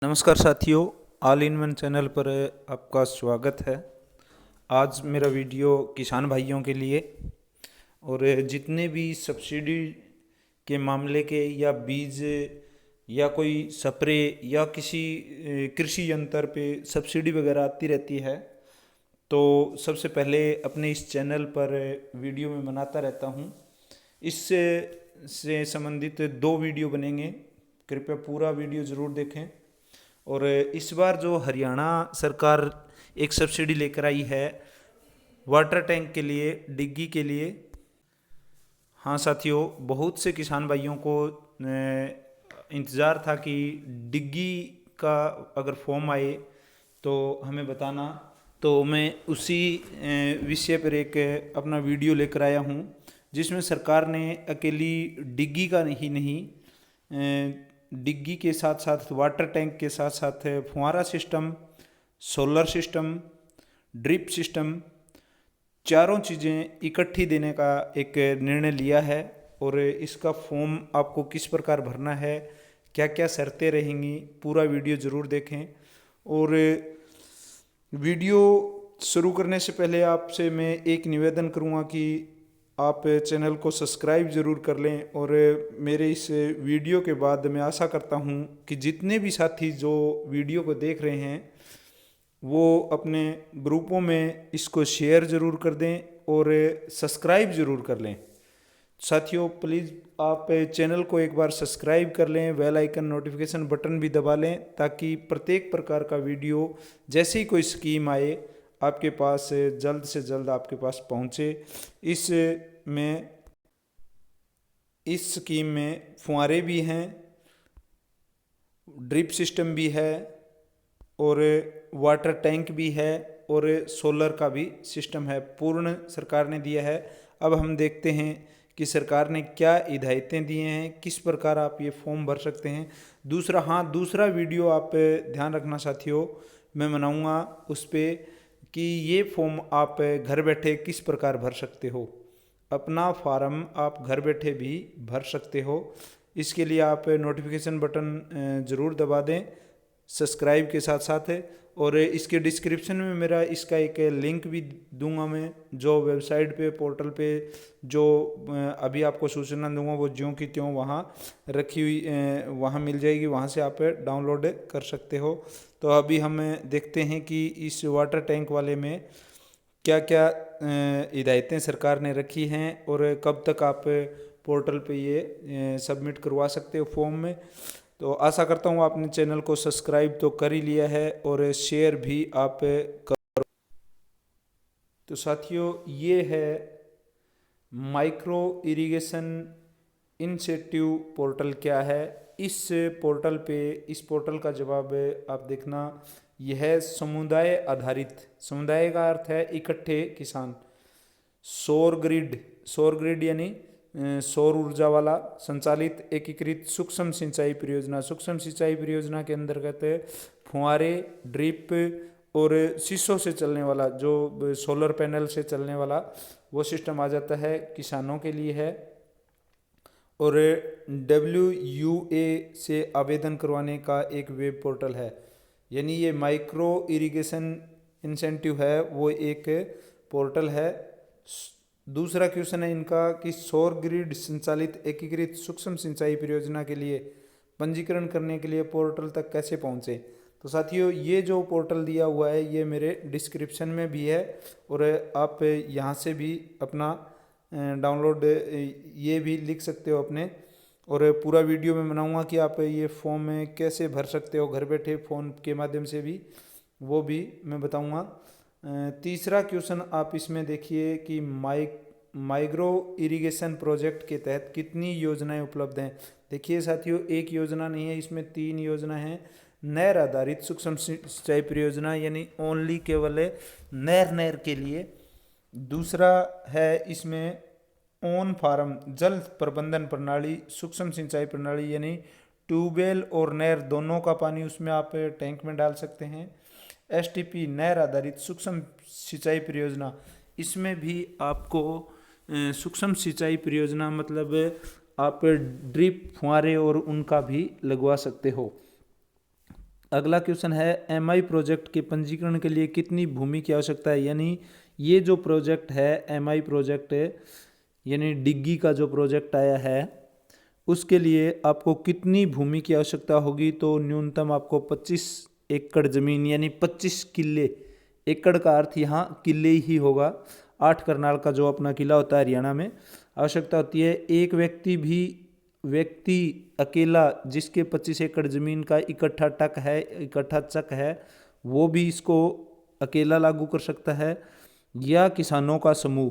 नमस्कार साथियों, all in one channel पर आपका स्वागत है। आज मेरा वीडियो किसान भाइयों के लिए और जितने भी सब्सिडी के मामले के या बीज या कोई स्प्रे या किसी कृषि यंत्र पे सब्सिडी वगैरह आती रहती है, तो सबसे पहले अपने इस चैनल पर वीडियो में बनाता रहता हूँ। इससे से संबंधित 2 वीडियो बनेंगे, कृपया पूरा वीडियो ज़रूर देखें। और इस बार जो हरियाणा सरकार एक सब्सिडी लेकर आई है वाटर टैंक के लिए, डिग्गी के लिए। हाँ साथियों, बहुत से किसान भाइयों को इंतज़ार था कि डिग्गी का अगर फॉर्म आए तो हमें बताना। तो मैं उसी विषय पर एक अपना वीडियो लेकर आया हूँ, जिसमें सरकार ने अकेली डिग्गी का ही नहीं, डिग्गी के साथ साथ वाटर टैंक के साथ साथ फुहारा system, solar system, drip system, चारों चीज़ें इकट्ठी देने का एक निर्णय लिया है। और इसका फॉर्म आपको किस प्रकार भरना है, क्या क्या शर्तें रहेंगी, पूरा वीडियो ज़रूर देखें। और वीडियो शुरू करने से पहले आपसे मैं एक निवेदन करूँगा कि आप चैनल को सब्सक्राइब ज़रूर कर लें। और मेरे इस वीडियो के बाद मैं आशा करता हूँ कि जितने भी साथी जो वीडियो को देख रहे हैं वो अपने ग्रुपों में इसको शेयर ज़रूर कर दें और सब्सक्राइब ज़रूर कर लें। साथियों, प्लीज़ आप चैनल को एक बार सब्सक्राइब कर लें, बेल आइकन नोटिफिकेशन बटन भी दबा लें, ताकि प्रत्येक प्रकार का वीडियो जैसे ही कोई स्कीम आए आपके पास जल्द से जल्द आपके पास पहुँचे। इस स्कीम में फुहारे भी हैं, ड्रिप सिस्टम भी है और वाटर टैंक भी है और सोलर का भी सिस्टम है, पूर्ण सरकार ने दिया है। अब हम देखते हैं कि सरकार ने क्या हिदायतें दिए हैं, किस प्रकार आप ये फॉर्म भर सकते हैं। दूसरा वीडियो आप ध्यान रखना साथियों, मैं बनाऊंगा उस पर कि ये फॉर्म आप घर बैठे किस प्रकार भर सकते हो। अपना फार्म आप घर बैठे भी भर सकते हो। इसके लिए आप नोटिफिकेशन बटन ज़रूर दबा दें सब्सक्राइब के साथ साथ है। और इसके डिस्क्रिप्शन में मेरा इसका एक लिंक भी दूंगा मैं, जो वेबसाइट पे, पोर्टल पे जो अभी आपको सूचना दूंगा वो ज्यों की त्यों वहाँ रखी हुई वहाँ मिल जाएगी, वहाँ से आप डाउनलोड कर सकते हो। तो अभी हम देखते हैं कि इस वाटर टैंक वाले में क्या क्या हिदायतें सरकार ने रखी हैं और कब तक आप पोर्टल पे ये सबमिट करवा सकते हो फॉर्म में। तो आशा करता हूँ आपने चैनल को सब्सक्राइब तो कर ही लिया है और शेयर भी आप करो। तो साथियों, ये है माइक्रो इरिगेशन इनिशिएटिव पोर्टल क्या है। इस इस पोर्टल का जवाब आप देखना। यह समुदाय आधारित, समुदाय का अर्थ है इकट्ठे किसान, सौर ग्रिड यानी सौर ऊर्जा वाला संचालित एकीकृत सूक्ष्म सिंचाई परियोजना के अंतर्गत फुहारे, ड्रिप और शीशों से चलने वाला, जो सोलर पैनल से चलने वाला वो सिस्टम आ जाता है, किसानों के लिए है। और WUA से आवेदन करवाने का एक वेब पोर्टल है, यानी ये माइक्रो इरिगेशन इंसेंटिव है वो एक पोर्टल है। दूसरा क्वेश्चन है इनका कि सौर ग्रिड संचालित एकीकृत सूक्ष्म सिंचाई परियोजना के लिए पंजीकरण करने के लिए पोर्टल तक कैसे पहुँचे। तो साथियों, ये जो पोर्टल दिया हुआ है ये मेरे डिस्क्रिप्शन में भी है और आप यहाँ से भी अपना डाउनलोड ये भी लिख सकते हो अपने। और पूरा वीडियो में बनाऊंगा कि आप ये फॉर्म कैसे भर सकते हो घर बैठे फ़ोन के माध्यम से भी, वो भी मैं बताऊंगा। तीसरा क्वेश्चन आप इसमें देखिए कि माइक्रो इरिगेशन प्रोजेक्ट के तहत कितनी योजनाएं उपलब्ध हैं। देखिए साथियों, एक योजना नहीं है, इसमें 3 योजना है। नहर आधारित सूक्ष्म सिंचाई परियोजना यानी ओनली केवल नहर के लिए। दूसरा है इसमें ऑन फार्म जल प्रबंधन प्रणाली सूक्ष्म सिंचाई प्रणाली, यानी ट्यूबवेल और नहर दोनों का पानी उसमें आप टैंक में डाल सकते हैं। STP नहर आधारित सूक्ष्म सिंचाई परियोजना, इसमें भी आपको सूक्ष्म सिंचाई परियोजना मतलब आप ड्रिप, फुहारे और उनका भी लगवा सकते हो। अगला क्वेश्चन है एमआई प्रोजेक्ट के पंजीकरण के लिए कितनी भूमि की आवश्यकता है। यानी ये जो प्रोजेक्ट है एमआई प्रोजेक्ट यानी डिग्गी का जो प्रोजेक्ट आया है उसके लिए आपको कितनी भूमि की आवश्यकता होगी। तो न्यूनतम आपको 25 एकड़ ज़मीन यानी 25 किले, एकड़ का अर्थ यहाँ किले ही होगा। 8 करनाल का जो अपना किला होता है हरियाणा में, आवश्यकता होती है। एक व्यक्ति अकेला जिसके 25 एकड़ ज़मीन का इकट्ठा चक है वो भी इसको अकेला लागू कर सकता है, या किसानों का समूह,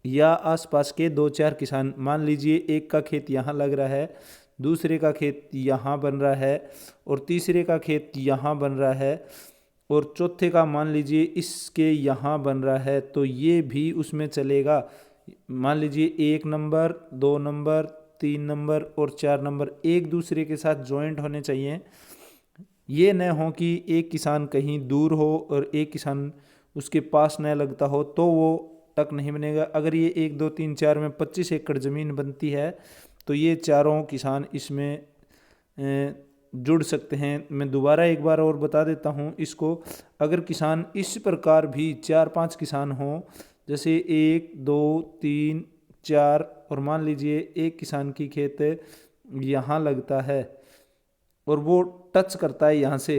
या आसपास के 2-4 किसान। मान लीजिए एक का खेत यहाँ लग रहा है, दूसरे का खेत यहाँ बन रहा है और तीसरे का खेत यहाँ बन रहा है और चौथे का मान लीजिए इसके यहाँ बन रहा है, तो ये भी उसमें चलेगा। मान लीजिए 1 नंबर, 2 नंबर, 3 नंबर और 4 नंबर एक दूसरे के साथ जॉइंट होने चाहिए। ये न हो कि एक किसान कहीं दूर हो और एक किसान उसके पास न लगता हो, तो वो तक नहीं बनेगा। अगर ये 1, 2, 3, 4 में 25 एकड़ ज़मीन बनती है तो ये चारों किसान इसमें जुड़ सकते हैं। मैं दोबारा एक बार और बता देता हूँ इसको। अगर किसान इस प्रकार भी 4-5 किसान हों, जैसे 1, 2, 3, 4 और मान लीजिए एक किसान की खेत यहाँ लगता है और वो टच करता है यहाँ से,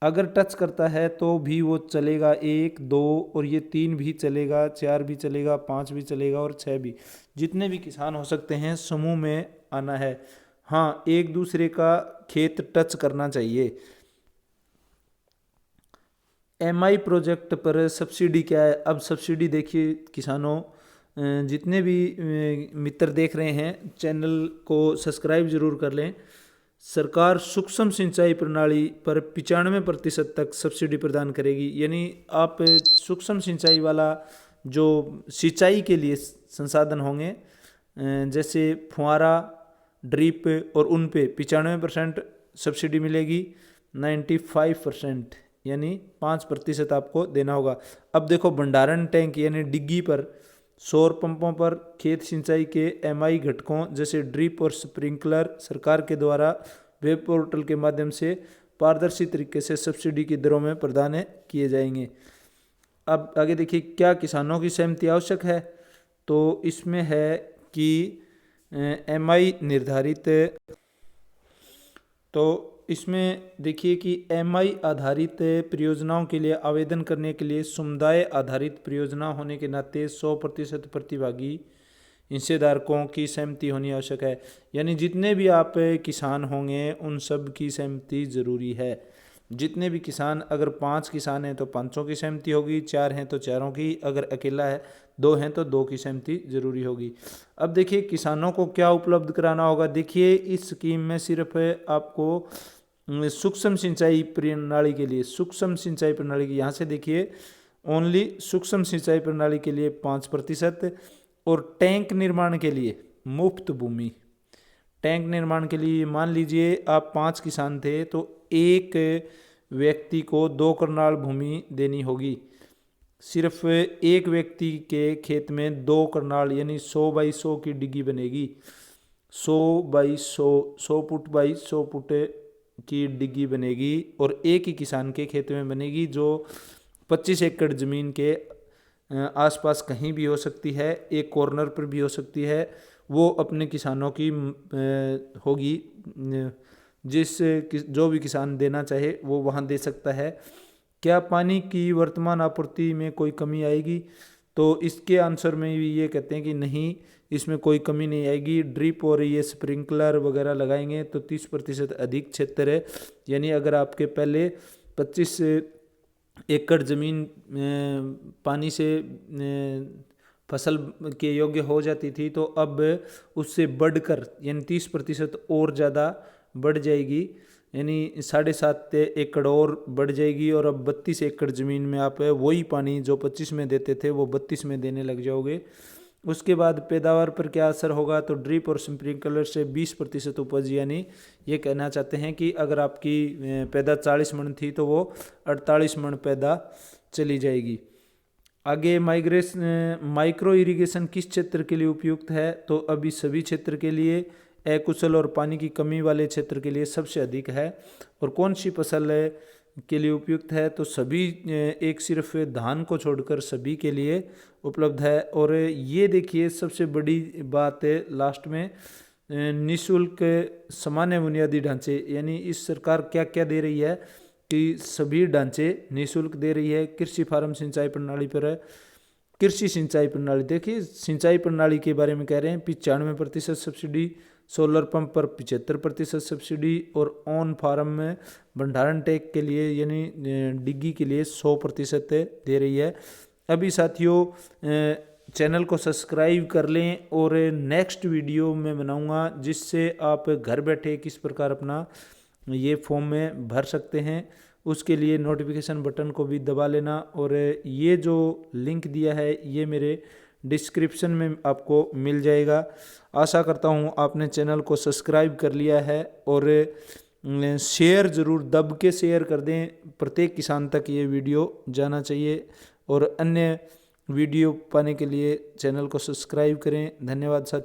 अगर टच करता है तो भी वो चलेगा। 1, 2 और ये 3 भी चलेगा, 4 भी चलेगा, 5 भी चलेगा और 6 भी। जितने भी किसान हो सकते हैं समूह में आना है। हाँ, एक दूसरे का खेत टच करना चाहिए। एमआई प्रोजेक्ट पर सब्सिडी क्या है। अब सब्सिडी देखिए किसानों, जितने भी मित्र देख रहे हैं चैनल को सब्सक्राइब जरूर कर लें। सरकार सूक्ष्म सिंचाई प्रणाली पर 95% तक सब्सिडी प्रदान करेगी। यानी आप सूक्ष्म सिंचाई वाला जो सिंचाई के लिए संसाधन होंगे, जैसे फुहारा, ड्रिप और उन पे 95% सब्सिडी मिलेगी। 95% यानी 5% आपको देना होगा। अब देखो भंडारण टैंक यानी डिग्गी पर, सौर पंपों पर, खेत सिंचाई के एमआई घटकों जैसे ड्रिप और स्प्रिंकलर सरकार के द्वारा वेब पोर्टल के माध्यम से पारदर्शी तरीके से सब्सिडी की दरों में प्रदान किए जाएंगे। अब आगे देखिए, क्या किसानों की सहमति आवश्यक है। तो इसमें है कि एमआई निर्धारित, तो इसमें देखिए कि एमआई आधारित परियोजनाओं के लिए आवेदन करने के लिए समुदाय आधारित परियोजना होने के नाते 100% प्रतिभागी हिस्सेदारकों की सहमति होनी आवश्यक है। यानी जितने भी आप किसान होंगे उन सब की सहमति ज़रूरी है। जितने भी किसान, अगर 5 किसान हैं तो 5 की सहमति होगी, 4 हैं तो 4 की, अगर अकेला है 2 हैं तो 2 की सहमति जरूरी होगी। अब देखिए किसानों को क्या उपलब्ध कराना होगा। देखिए इस स्कीम में सिर्फ आपको सूक्ष्म सिंचाई प्रणाली के लिए, सूक्ष्म सिंचाई प्रणाली की, यहाँ से देखिए ओनली सूक्ष्म सिंचाई प्रणाली के लिए 5% और टैंक निर्माण के लिए मुफ्त भूमि। टैंक निर्माण के लिए मान लीजिए आप 5 किसान थे तो एक व्यक्ति को 2 करनाल भूमि देनी होगी। सिर्फ एक व्यक्ति के खेत में 2 करनाल यानी 100 बाई 100 की डिग्गी बनेगी। 100 बाई 100, 100 फुट बाई 100 फुट की डिग्गी बनेगी और एक ही किसान के खेत में बनेगी, जो 25 एकड़ ज़मीन के आसपास कहीं भी हो सकती है, एक कॉर्नर पर भी हो सकती है। वो अपने किसानों की होगी, जो भी किसान देना चाहे वो वहाँ दे सकता है। क्या पानी की वर्तमान आपूर्ति में कोई कमी आएगी। तो इसके आंसर में भी ये कहते हैं कि नहीं, इसमें कोई कमी नहीं आएगी। ड्रिप और ये स्प्रिंकलर वगैरह लगाएंगे तो 30% अधिक क्षेत्र है। यानी अगर आपके पहले 25 एकड़ ज़मीन पानी से फसल के योग्य हो जाती थी, तो अब उससे बढ़कर यानी 30% और ज़्यादा बढ़ जाएगी, यानी 7.5 एकड़ और बढ़ जाएगी। और अब 32 एकड़ ज़मीन में आप वही पानी जो 25 में देते थे वो 32 में देने लग जाओगे। उसके बाद पैदावार पर क्या असर होगा। तो ड्रिप और स्प्रिंकलर से 20% उपज, यानी ये कहना चाहते हैं कि अगर आपकी पैदा 40 मन थी तो वो 48 मन पैदा चली जाएगी। आगे माइक्रो इरिगेशन किस क्षेत्र के लिए उपयुक्त है। तो अभी सभी क्षेत्र के लिए अकुशल और पानी की कमी वाले क्षेत्र के लिए सबसे अधिक है। और कौन सी फसल के लिए उपयुक्त है, तो सभी, एक सिर्फ धान को छोड़कर सभी के लिए उपलब्ध है। और ये देखिए सबसे बड़ी बात है लास्ट में, निःशुल्क सामान्य बुनियादी ढांचे, यानी इस सरकार क्या क्या दे रही है कि सभी ढांचे निःशुल्क दे रही है। कृषि फार्म सिंचाई प्रणाली पर है, कृषि सिंचाई प्रणाली देखिए, सिंचाई प्रणाली के बारे में कह रहे हैं 95% सब्सिडी, सोलर पंप पर 75% सब्सिडी, और ऑन फार्म में भंडारण टैंक के लिए यानी डिग्गी के लिए 100% दे रही है। अभी साथियों चैनल को सब्सक्राइब कर लें, और नेक्स्ट वीडियो में बनाऊंगा जिससे आप घर बैठे किस प्रकार अपना ये फॉर्म में भर सकते हैं, उसके लिए नोटिफिकेशन बटन को भी दबा लेना। और ये जो लिंक दिया है ये मेरे डिस्क्रिप्शन में आपको मिल जाएगा। आशा करता हूँ आपने चैनल को सब्सक्राइब कर लिया है, और शेयर ज़रूर दब के शेयर कर दें, प्रत्येक किसान तक ये वीडियो जाना चाहिए। और अन्य वीडियो पाने के लिए चैनल को सब्सक्राइब करें। धन्यवाद साथियों।